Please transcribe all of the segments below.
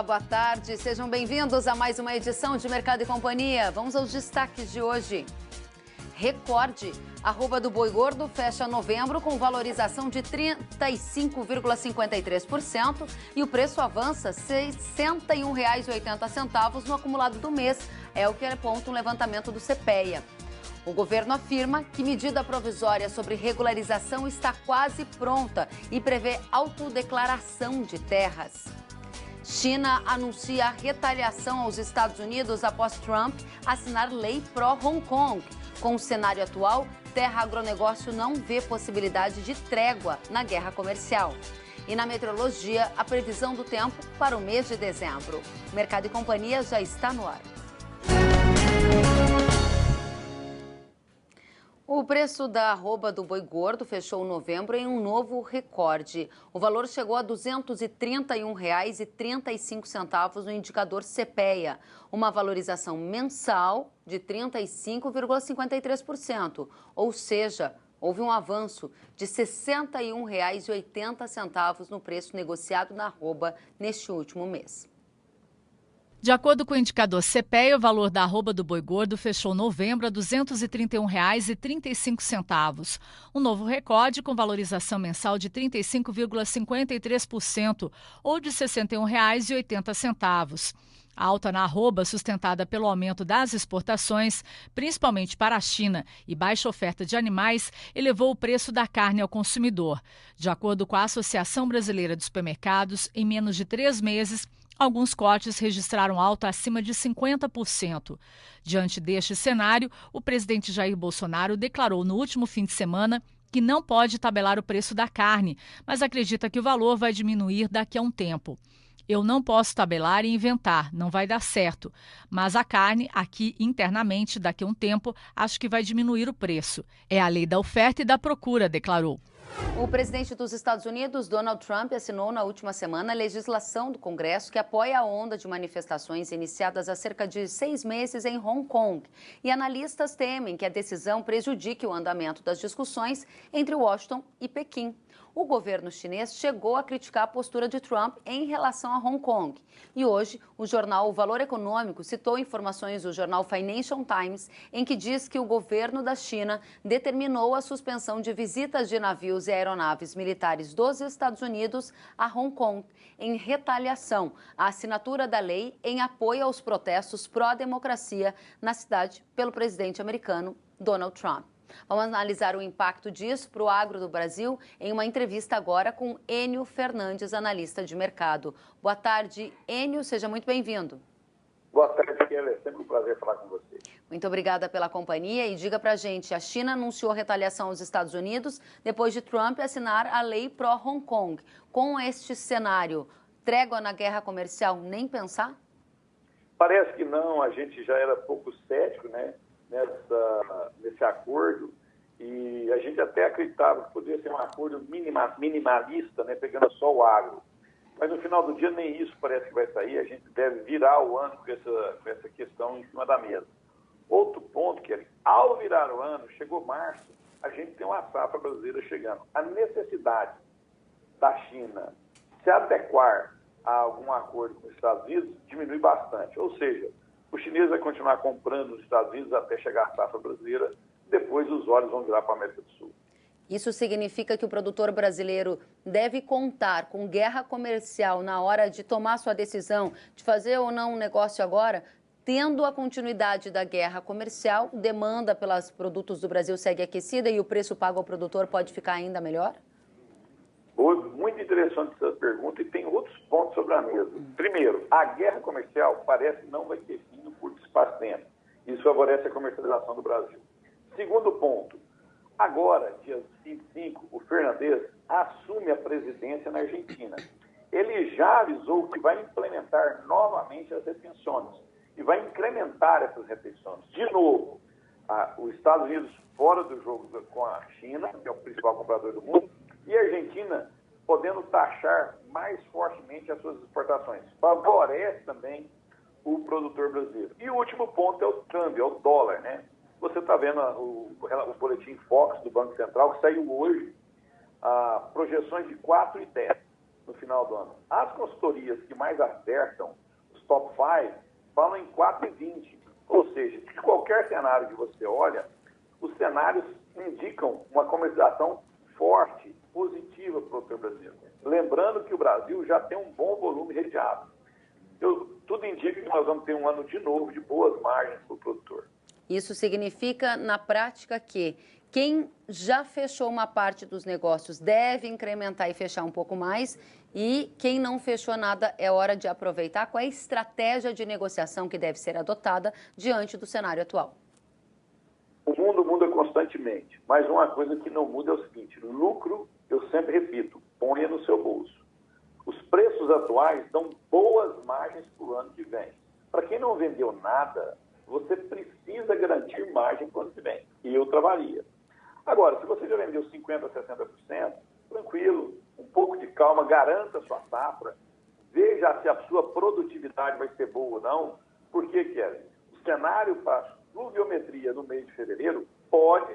Olá, boa tarde. Sejam bem-vindos a mais uma edição de Mercado e Companhia. Vamos aos destaques de hoje. Recorde. Arroba do boi gordo fecha novembro com valorização de 35,53% e o preço avança R$ 61,80 no acumulado do mês. É o que aponta um levantamento do CPEA. O governo afirma que medida provisória sobre regularização está quase pronta e prevê autodeclaração de terras. China anuncia retaliação aos Estados Unidos após Trump assinar lei pró-Hong Kong. Com o cenário atual, Terra Agronegócio não vê possibilidade de trégua na guerra comercial. E na meteorologia, a previsão do tempo para o mês de dezembro. Mercado e Companhia já está no ar. O preço da arroba do boi gordo fechou novembro em um novo recorde. O valor chegou a R$ 231,35 no indicador CPEA, uma valorização mensal de 35,53%, ou seja, houve um avanço de R$ 61,80 no preço negociado na arroba neste último mês. De acordo com o indicador CPEA, o valor da arroba do boi gordo fechou novembro a R$ 231,35, um novo recorde com valorização mensal de 35,53%, ou de R$ 61,80. A alta na arroba, sustentada pelo aumento das exportações, principalmente para a China, e baixa oferta de animais, elevou o preço da carne ao consumidor. De acordo com a Associação Brasileira de Supermercados, em menos de 3 meses, alguns cortes registraram alta acima de 50%. Diante deste cenário, o presidente Jair Bolsonaro declarou no último fim de semana que não pode tabelar o preço da carne, mas acredita que o valor vai diminuir daqui a um tempo. Eu não posso tabelar e inventar, não vai dar certo. Mas a carne, aqui internamente, daqui a um tempo, acho que vai diminuir o preço. É a lei da oferta e da procura, declarou. O presidente dos Estados Unidos, Donald Trump, assinou na última semana a legislação do Congresso que apoia a onda de manifestações iniciadas há cerca de 6 meses em Hong Kong. E analistas temem que a decisão prejudique o andamento das discussões entre Washington e Pequim. O governo chinês chegou a criticar a postura de Trump em relação a Hong Kong. E hoje, o jornal O Valor Econômico citou informações do jornal Financial Times, em que diz que o governo da China determinou a suspensão de visitas de navios e aeronaves militares dos Estados Unidos a Hong Kong, em retaliação à assinatura da lei em apoio aos protestos pró-democracia na cidade pelo presidente americano Donald Trump. Vamos analisar o impacto disso para o agro do Brasil em uma entrevista agora com Enio Fernandes, analista de mercado. Boa tarde, Enio, seja muito bem-vindo. Boa tarde, Kelly. É sempre um prazer falar com você. Muito obrigada pela companhia e diga pra gente, a China anunciou retaliação aos Estados Unidos depois de Trump assinar a lei pró-Hong Kong. Com este cenário, trégua na guerra comercial, nem pensar? Parece que não, a gente já era pouco cético, né? Nesse acordo, e a gente até acreditava que poderia ser um acordo minimalista, né, pegando só o agro. Mas no final do dia nem isso parece que vai sair, a gente deve virar o ano com essa questão em cima da mesa. Outro ponto, que ao virar o ano, chegou março, a gente tem uma safra brasileira chegando. A necessidade da China se adequar a algum acordo com os Estados Unidos diminui bastante, ou seja, o chinês vai continuar comprando nos Estados Unidos até chegar a safra brasileira, depois os olhos vão virar para a América do Sul. Isso significa que o produtor brasileiro deve contar com guerra comercial na hora de tomar sua decisão de fazer ou não um negócio agora, tendo a continuidade da guerra comercial, demanda pelos produtos do Brasil segue aquecida e o preço pago ao produtor pode ficar ainda melhor? Muito interessante essa pergunta e tem outros pontos sobre a mesa. Primeiro, a guerra comercial parece não vai ter fim no curto espaço de tempo. Isso favorece a comercialização do Brasil. Segundo ponto, agora, dia 25, o Fernandes assume a presidência na Argentina. Ele já avisou que vai implementar novamente as retenções e vai incrementar essas retenções. De novo, os Estados Unidos fora do jogo com a China, que é o principal comprador do mundo, e a Argentina podendo taxar mais fortemente as suas exportações. Favorece também o produtor brasileiro. E o último ponto é o câmbio, é o dólar, né? Você está vendo o boletim Fox do Banco Central, que saiu hoje, projeções de 4,10. no final do ano. As consultorias que mais acertam, os top 5, falam em 4,20. Ou seja, de qualquer cenário que você olha, os cenários indicam uma comercialização forte, positiva para o produtor brasileiro. Lembrando que o Brasil já tem um bom volume redeado. Tudo indica que nós vamos ter um ano de novo de boas margens para o produtor. Isso significa, na prática, que quem já fechou uma parte dos negócios deve incrementar e fechar um pouco mais, e quem não fechou nada é hora de aproveitar. Qual é a estratégia de negociação que deve ser adotada diante do cenário atual? O mundo muda constantemente, mas uma coisa que não muda é o seguinte: lucro, eu sempre repito, ponha no seu bolso. Os preços atuais dão boas margens para o ano que vem. Para quem não vendeu nada, você precisa garantir margem para o ano que vem. E eu travaria. Agora, se você já vendeu 50%, 60%, tranquilo, um pouco de calma, garanta a sua safra, veja se a sua produtividade vai ser boa ou não. Por que, Kelly? O cenário para pluviometria no mês de fevereiro pode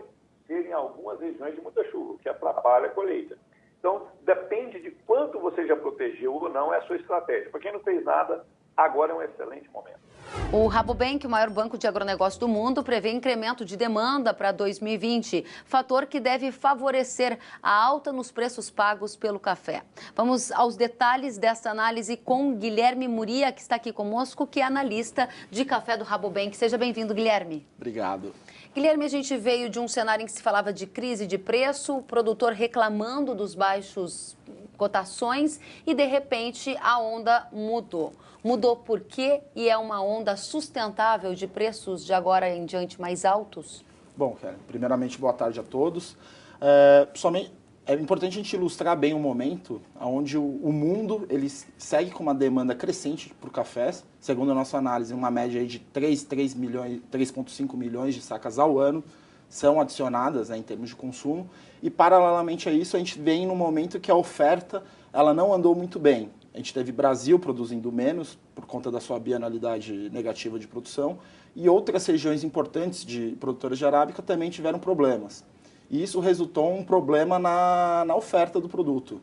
ter em algumas regiões de muita chuva, o que atrapalha a colheita. Então, depende de quanto você já protegeu ou não, é a sua estratégia. Para quem não fez nada, agora é um excelente momento. O Rabobank, o maior banco de agronegócio do mundo, prevê incremento de demanda para 2020, fator que deve favorecer a alta nos preços pagos pelo café. Vamos aos detalhes dessa análise com Guilherme Muria, que está aqui conosco, que é analista de café do Rabobank. Seja bem-vindo, Guilherme. Obrigado. Guilherme, a gente veio de um cenário em que se falava de crise de preço, o produtor reclamando dos baixos cotações e, de repente, a onda mudou. Mudou por quê? E é uma onda sustentável de preços de agora em diante mais altos? Bom, primeiramente, boa tarde a todos. É importante a gente ilustrar bem o momento onde o mundo ele segue com uma demanda crescente por cafés. Segundo a nossa análise, uma média aí de 3,5 milhões de sacas ao ano são adicionadas, né, em termos de consumo. E, paralelamente a isso, a gente vem num momento que a oferta ela não andou muito bem. A gente teve Brasil produzindo menos por conta da sua bianualidade negativa de produção e outras regiões importantes de produtores de arábica também tiveram problemas. E isso resultou em um problema na oferta do produto.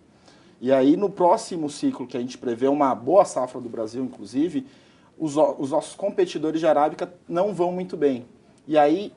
E aí, no próximo ciclo, que a gente prevê uma boa safra do Brasil, inclusive, os nossos competidores de arábica não vão muito bem. E aí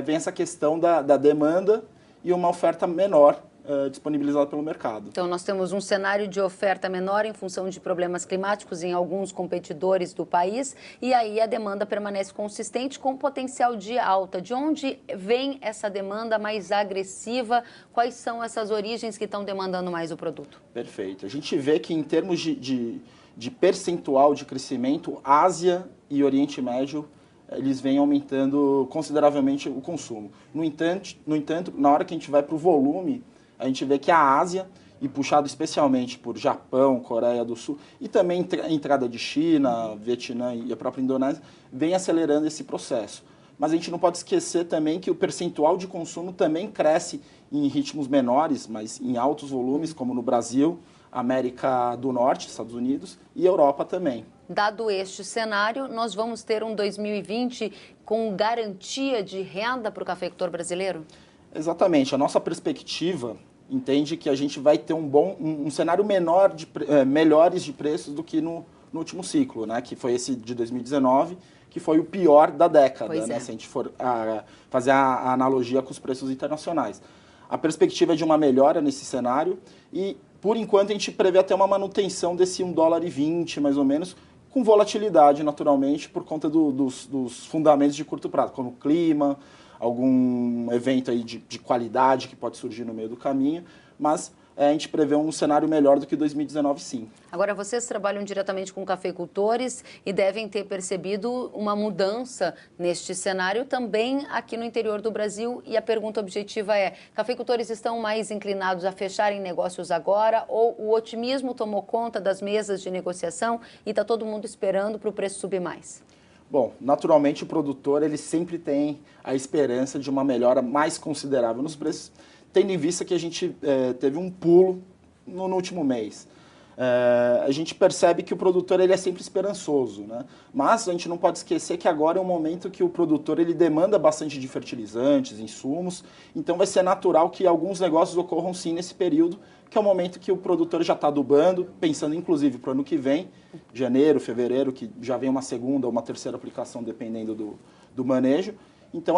vem essa questão da demanda e uma oferta menor disponibilizada pelo mercado. Então, nós temos um cenário de oferta menor em função de problemas climáticos em alguns competidores do país, e aí a demanda permanece consistente com potencial de alta. De onde vem essa demanda mais agressiva? Quais são essas origens que estão demandando mais o produto? Perfeito. A gente vê que, em termos de percentual de crescimento, Ásia e Oriente Médio eles vêm aumentando consideravelmente o consumo. No entanto, na hora que a gente vai para o volume, a gente vê que a Ásia, e puxado especialmente por Japão, Coreia do Sul, e também a entrada de China, Vietnã e a própria Indonésia, vem acelerando esse processo. Mas a gente não pode esquecer também que o percentual de consumo também cresce em ritmos menores, mas em altos volumes, como no Brasil, América do Norte, Estados Unidos, e Europa também. Dado este cenário, nós vamos ter um 2020 com garantia de renda para o cafeicultor brasileiro? Exatamente. A nossa perspectiva entende que a gente vai ter um cenário melhores de preços do que no último ciclo, né? Que foi esse de 2019, que foi o pior da década, né? Se a gente for fazer a analogia com os preços internacionais. A perspectiva é de uma melhora nesse cenário e, por enquanto, a gente prevê até uma manutenção desse $1,20, mais ou menos, com volatilidade, naturalmente, por conta dos fundamentos de curto prazo, como clima, algum evento aí de qualidade que pode surgir no meio do caminho, mas a gente prevê um cenário melhor do que 2019, sim. Agora, vocês trabalham diretamente com cafeicultores e devem ter percebido uma mudança neste cenário também aqui no interior do Brasil. E a pergunta objetiva é, cafeicultores estão mais inclinados a fecharem negócios agora ou o otimismo tomou conta das mesas de negociação e está todo mundo esperando para o preço subir mais? Bom, naturalmente o produtor ele sempre tem a esperança de uma melhora mais considerável nos preços, tendo em vista que a gente teve um pulo no último mês. a gente percebe que o produtor ele é sempre esperançoso, né? Mas a gente não pode esquecer que agora é um momento que o produtor ele demanda bastante de fertilizantes, insumos, então vai ser natural que alguns negócios ocorram sim nesse período, que é o momento que o produtor já está adubando, pensando inclusive para o ano que vem, janeiro, fevereiro, que já vem uma segunda ou uma terceira aplicação dependendo do manejo. Então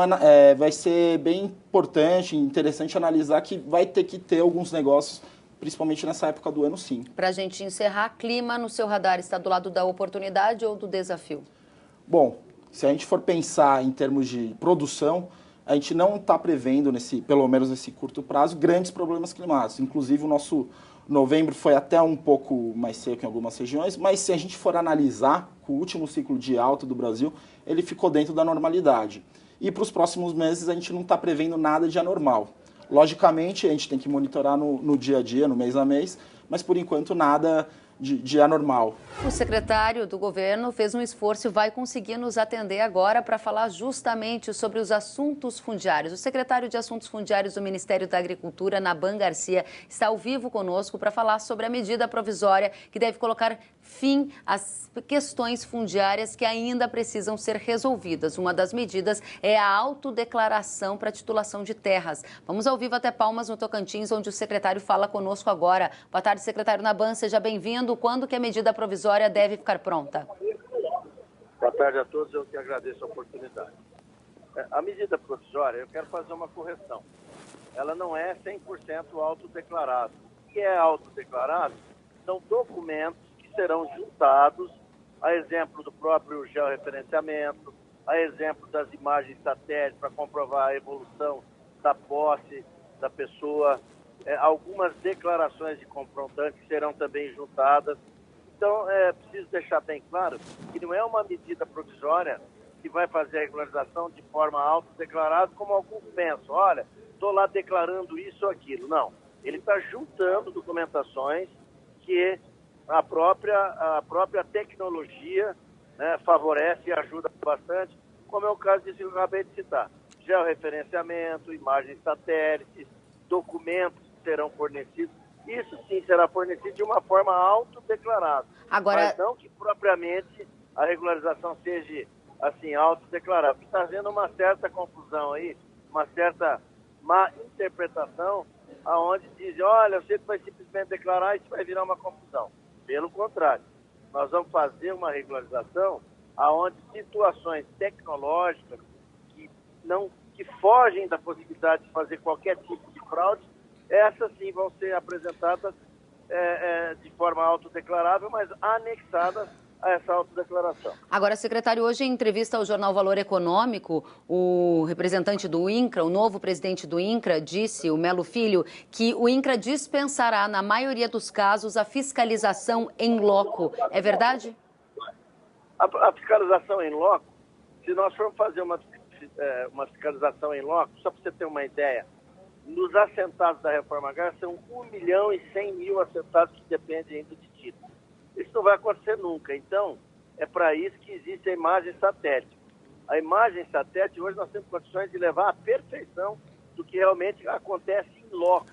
vai ser bem importante, interessante analisar que vai ter que ter alguns negócios, principalmente nessa época do ano, sim. Para a gente encerrar, clima no seu radar está do lado da oportunidade ou do desafio? Bom, se a gente for pensar em termos de produção, a gente não está prevendo, pelo menos nesse curto prazo, grandes problemas climáticos. Inclusive, o nosso novembro foi até um pouco mais seco em algumas regiões, mas se a gente for analisar, com o último ciclo de alta do Brasil, ele ficou dentro da normalidade. E para os próximos meses, a gente não está prevendo nada de anormal. Logicamente, a gente tem que monitorar no dia a dia, no mês a mês, mas por enquanto nada de anormal. O secretário do governo fez um esforço e vai conseguir nos atender agora para falar justamente sobre os assuntos fundiários. O secretário de Assuntos Fundiários do Ministério da Agricultura, Naban Garcia, está ao vivo conosco para falar sobre a medida provisória que deve colocar fim às questões fundiárias que ainda precisam ser resolvidas. Uma das medidas é a autodeclaração para titulação de terras. Vamos ao vivo até Palmas, no Tocantins, onde o secretário fala conosco agora. Boa tarde, secretário Naban, seja bem-vindo. Quando que a medida provisória deve ficar pronta? Boa tarde a todos, eu que agradeço a oportunidade. A medida provisória, eu quero fazer uma correção. Ela não é 100% autodeclarada. O que é autodeclarado são documentos que serão juntados, a exemplo do próprio georreferenciamento, a exemplo das imagens satélites para comprovar a evolução da posse da pessoa, algumas declarações de confrontantes serão também juntadas. Então, preciso deixar bem claro que não é uma medida provisória que vai fazer a regularização de forma autodeclarada, como alguns pensam. Olha, estou lá declarando isso ou aquilo. Não, ele está juntando documentações que a própria tecnologia, né, favorece e ajuda bastante, como é o caso disso que eu acabei de citar. Georreferenciamento, imagens satélites, documentos que serão fornecidos. Isso sim será fornecido de uma forma autodeclarada. Agora... Mas não que propriamente a regularização seja assim, autodeclarada. Está havendo uma certa confusão aí, uma certa má interpretação, aonde dizem, olha, você vai simplesmente declarar e isso vai virar uma confusão. Pelo contrário, nós vamos fazer uma regularização aonde situações tecnológicas que fogem da possibilidade de fazer qualquer tipo de fraude, essas sim vão ser apresentadas de forma autodeclarável, mas anexadas a essa autodeclaração. Agora, secretário, hoje em entrevista ao jornal Valor Econômico, o representante do INCRA, o novo presidente do INCRA, disse, o Melo Filho, que o INCRA dispensará, na maioria dos casos, a fiscalização em loco. É verdade? A fiscalização em loco, se nós formos fazer uma fiscalização em loco, só para você ter uma ideia, nos assentados da Reforma Agrária são 1.100.000 assentados que dependem ainda de título. Isso não vai acontecer nunca. Então, é para isso que existe a imagem satélite. A imagem satélite, hoje nós temos condições de levar à perfeição do que realmente acontece em loco.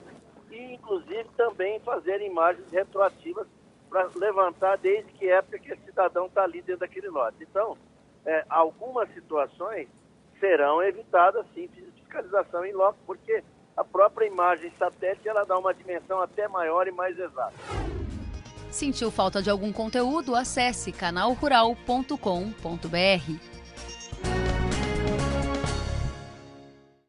E, inclusive, também fazer imagens retroativas para levantar desde que época que esse cidadão está ali dentro daquele lote. Então, algumas situações serão evitadas, sim, fiscalização em loco, porque a própria imagem satélite ela dá uma dimensão até maior e mais exata. Sentiu falta de algum conteúdo? Acesse canalrural.com.br.